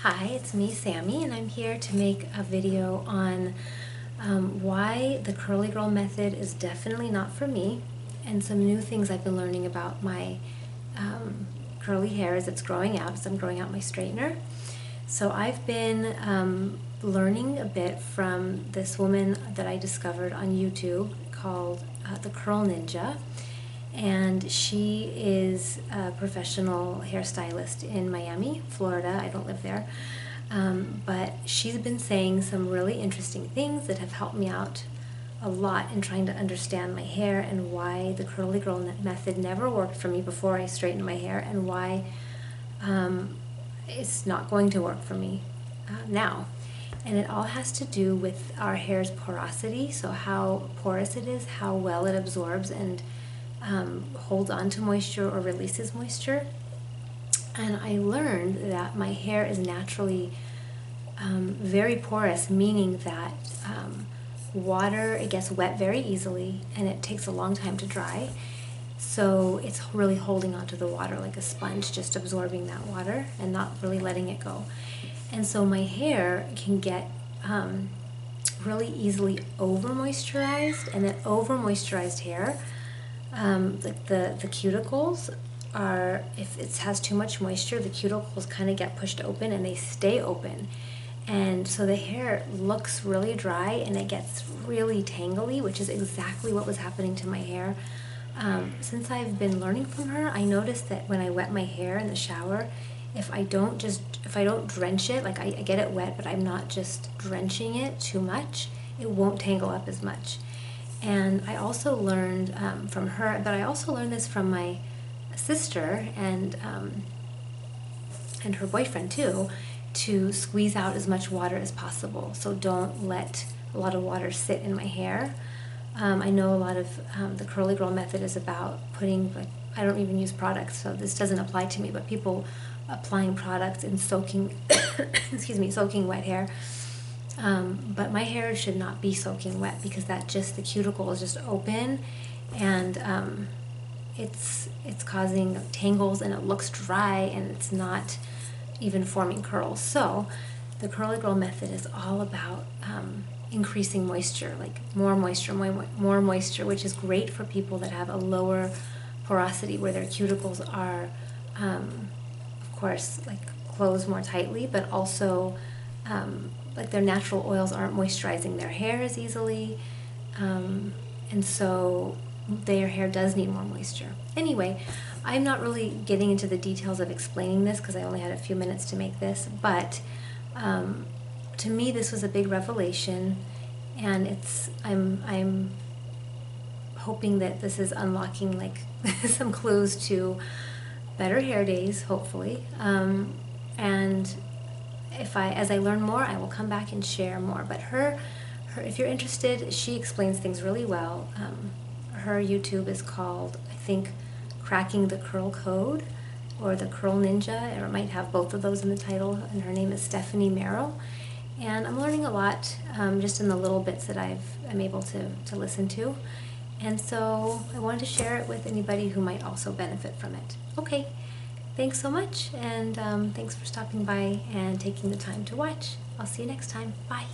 Hi, it's me, Sammy, and I'm here to make a video on why the curly girl method is definitely not for me, and some new things I've been learning about my curly hair as it's growing out, as I'm growing out my straightener. So I've been learning a bit from this woman that I discovered on YouTube called The Curl Ninja. And she is a professional hairstylist in Miami, Florida. I don't live there. But she's been saying some really interesting things that have helped me out a lot in trying to understand my hair and why the curly girl method never worked for me before I straightened my hair, and why it's not going to work for me now. And it all has to do with our hair's porosity, so how porous it is, how well it absorbs and holds on to moisture or releases moisture. And I learned that my hair is naturally very porous, meaning that water, it gets wet very easily and it takes a long time to dry. So it's really holding onto the water like a sponge, just absorbing that water and not really letting it go. And so my hair can get really easily over moisturized, and that over moisturized hair, like the cuticles are, if it has too much moisture, the cuticles kind of get pushed open and they stay open. And so the hair looks really dry and it gets really tangly, which is exactly what was happening to my hair. Since I've been learning from her, I noticed that when I wet my hair in the shower, if I don't drench it, like I get it wet, but I'm not just drenching it too much, it won't tangle up as much. And I also learned from her, but I also learned this from my sister and her boyfriend too, to squeeze out as much water as possible. So don't let a lot of water sit in my hair. I know a lot of the curly girl method is about putting, like, I don't even use products, so this doesn't apply to me, but people applying products and soaking, excuse me, soaking wet hair. But my hair should not be soaking wet, because that just, the cuticle is just open, and it's causing tangles and it looks dry and it's not even forming curls. So the curly girl method is all about increasing moisture, like more moisture, more moisture, which is great for people that have a lower porosity, where their cuticles are, of course, like closed more tightly, but also like their natural oils aren't moisturizing their hair as easily, and so their hair does need more moisture. Anyway, I'm not really getting into the details of explaining this because I only had a few minutes to make this, but to me this was a big revelation, and I'm hoping that this is unlocking like some clues to better hair days, hopefully. And as I learn more, I will come back and share more. But her, if you're interested, she explains things really well. Her YouTube is called, I think, Cracking the Curl Code, or The Curl Ninja, or it might have both of those in the title, and her name is Stephanie Merrill. And I'm learning a lot just in the little bits that I'm able to listen to. And so I wanted to share it with anybody who might also benefit from it. Okay, thanks so much, and thanks for stopping by and taking the time to watch. I'll see you next time. Bye.